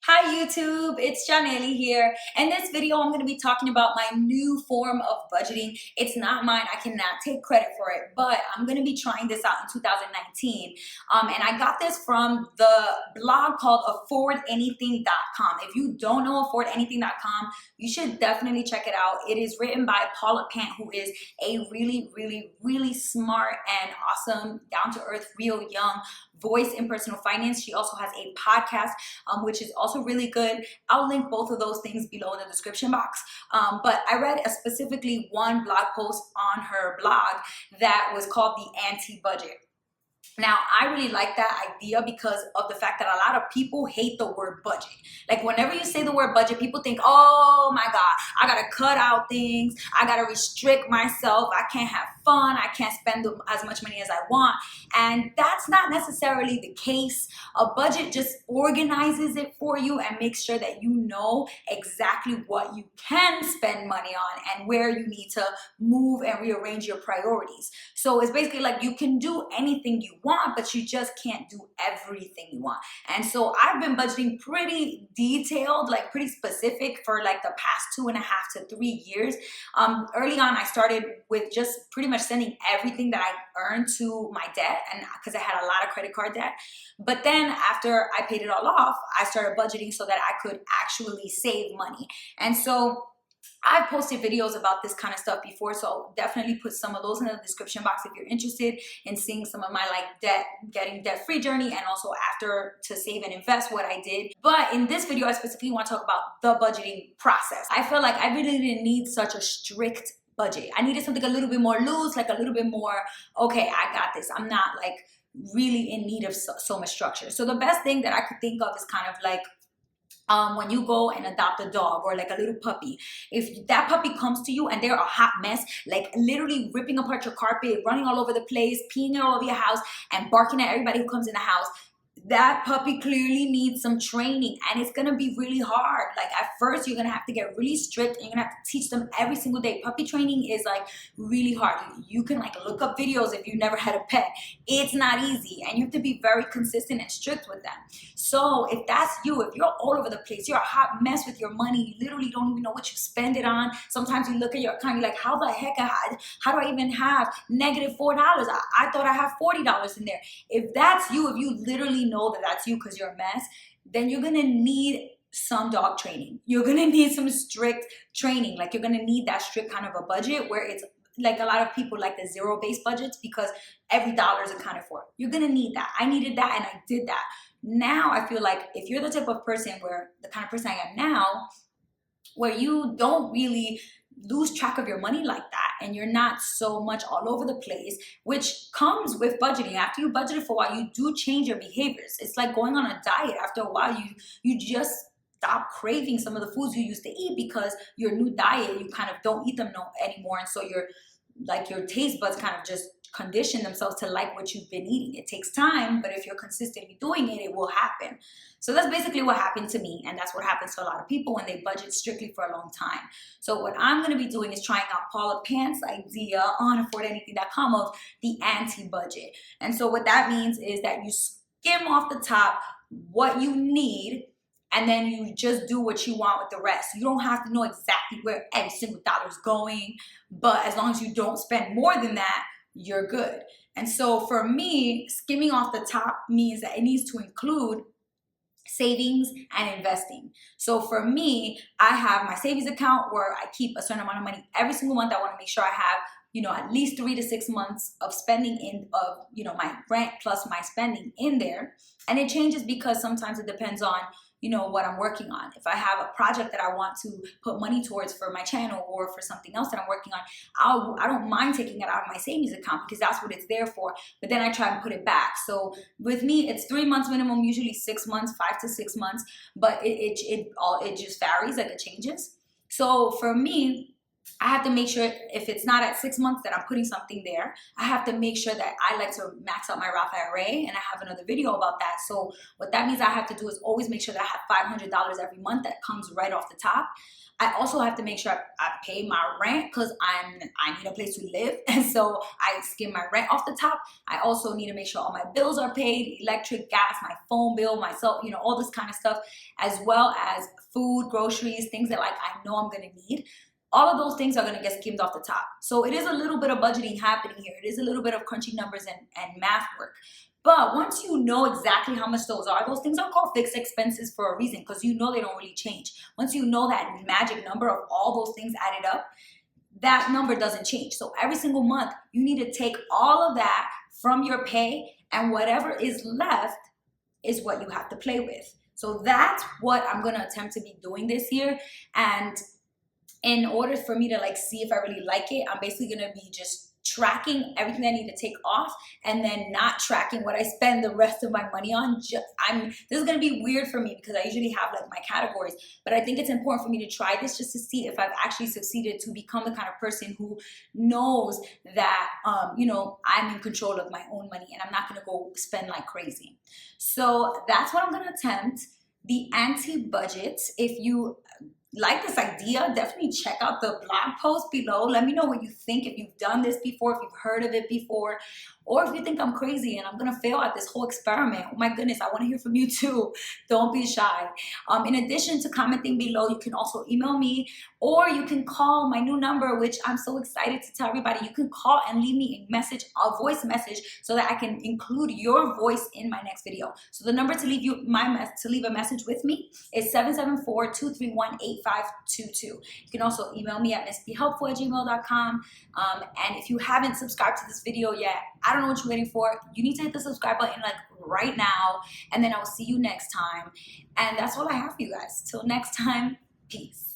Hi YouTube, it's Janelli here. In this video, I'm going to be talking about my new form of budgeting. It's not mine, I cannot take credit for it, but I'm going to be trying this out in 2019. And I got this from the blog called affordanything.com. If you don't know affordanything.com, you should definitely check it out. It is written by Paula Pant, who is a really smart and awesome, down-to-earth, real young voice in personal finance. She also has a podcast, which is also really good. I'll link both of those things below in the description box. But I read specifically one blog post on her blog that was called the AntiBudget. Now, I really like that idea because of the fact that a lot of people hate the word budget. Like whenever you say the word budget, people think, oh my God, I gotta cut out things. I gotta restrict myself. I can't have fun. I can't spend as much money as I want. And that's not necessarily the case. A budget just organizes it for you and makes sure that you know exactly what you can spend money on and where you need to move and rearrange your priorities. So it's basically like you can do anything you want, but you just can't do everything you want. And so I've been budgeting pretty detailed, like pretty specific for like the past 2.5 to 3 years. Early on, I started with just pretty much sending everything that I earned to my debt, and because I had a lot of credit card debt. But then after I paid it all off, I started budgeting so that I could actually save money. And so I've posted videos about this kind of stuff before, so I'll definitely put some of those in the description box if you're interested in seeing some of my getting debt-free journey, and also after to save and invest what I did. But in this video, I specifically want to talk about the budgeting process. I feel like I really didn't need such a strict budget. I needed something a little bit more loose, like a little bit more, okay, I got this. I'm not like really in need of so much structure. So the best thing that I could think of is kind of like when you go and adopt a dog or like a little puppy. If that puppy comes to you and they're a hot mess, like literally ripping apart your carpet, running all over the place, peeing all over your house, and barking at everybody who comes in the house, that puppy clearly needs some training, and it's gonna be really hard. Like at first, you're gonna have to get really strict, and you're gonna have to teach them every single day. Puppy training is like really hard. You can like look up videos if you've never had a pet. It's not easy, and you have to be very consistent and strict with them. So if that's you, if you're all over the place, you're a hot mess with your money, you literally don't even know what you spend it on. Sometimes you look at your account, you're like, how the heck, how do I even have negative $4? I thought I have $40 in there. If that's you, if you literally know that that's you because you're a mess, then you're gonna need some dog training. You're gonna need some strict training. Like you're gonna need that strict kind of a budget where it's like a lot of people like the zero-based budgets because every dollar is accounted for. You're gonna need that. I needed that and I did that. Now I feel like if you're the type of person where the kind of person I am now, where you don't really lose track of your money like that and you're not so much all over the place, which comes with budgeting. After you budget for a while, you do change your behaviors. It's like going on a diet. After a while, you just stop craving some of the foods you used to eat because your new diet, you kind of don't eat them anymore. And so your taste buds kind of just condition themselves to like what you've been eating. It takes time, but if you're consistently doing it, it will happen. So that's basically what happened to me, and that's what happens to a lot of people when they budget strictly for a long time. So what I'm going to be doing is trying out Paula Pant's idea on affordanything.com of the anti-budget. And so what that means is that you skim off the top what you need, and then you just do what you want with the rest. You don't have to know exactly where every single dollar is going, but as long as you don't spend more than that, you're good. And so for me, skimming off the top means that it needs to include savings and investing. So for me, I have my savings account where I keep a certain amount of money every single month. I want to make sure I have, at least 3 to 6 months of spending my rent plus my spending in there. And it changes because sometimes it depends on what I'm working on. If I have a project that I want to put money towards for my channel or for something else that I'm working on, I don't mind taking it out of my savings account because that's what it's there for. But then I try and put it back. So with me, it's 3 months minimum, usually 6 months, 5 to 6 months, but it just varies, like it changes. So for me, I have to make sure if it's not at 6 months that I'm putting something there. I have to make sure that I like to max out my Roth IRA, and I have another video about that. So what that means I have to do is always make sure that I have $500 every month that comes right off the top. I also have to make sure I pay my rent because I need a place to live, and so I skim my rent off the top. I also need to make sure all my bills are paid, electric, gas, my phone bill, myself, all this kind of stuff, as well as food, groceries, things that like I know I'm gonna need. All of those things are going to get skimmed off the top. So it is a little bit of budgeting happening here. It is a little bit of crunching numbers and math work. But once you know exactly how much those things are called fixed expenses for a reason, because you know they don't really change. Once you know that magic number of all those things added up, that number doesn't change. So every single month, you need to take all of that from your pay, and whatever is left is what you have to play with. So that's what I'm going to attempt to be doing this year. And in order for me to like see if I really like it, I'm basically gonna be just tracking everything I need to take off, and then not tracking what I spend the rest of my money on. This is gonna be weird for me because I usually have like my categories, but I think it's important for me to try this just to see if I've actually succeeded to become the kind of person who knows that I'm in control of my own money and I'm not gonna go spend like crazy. So that's what I'm gonna attempt. The anti-budget. If you like this idea, definitely check out the blog post below. Let me know what you think, if you've done this before, if you've heard of it before, or if you think I'm crazy and I'm gonna fail at this whole experiment. Oh my goodness, I wanna hear from you too. Don't be shy. In addition to commenting below, you can also email me, or you can call my new number, which I'm so excited to tell everybody. You can call and leave me a voice message, so that I can include your voice in my next video. So the number to leave a message with me is 774-231-8522. You can also email me at MissBeHelpful@gmail.com. And if you haven't subscribed to this video yet, I don't know what you're waiting for. You need to hit the subscribe button like right now, and then I will see you next time. And that's all I have for you guys. Till next time, peace.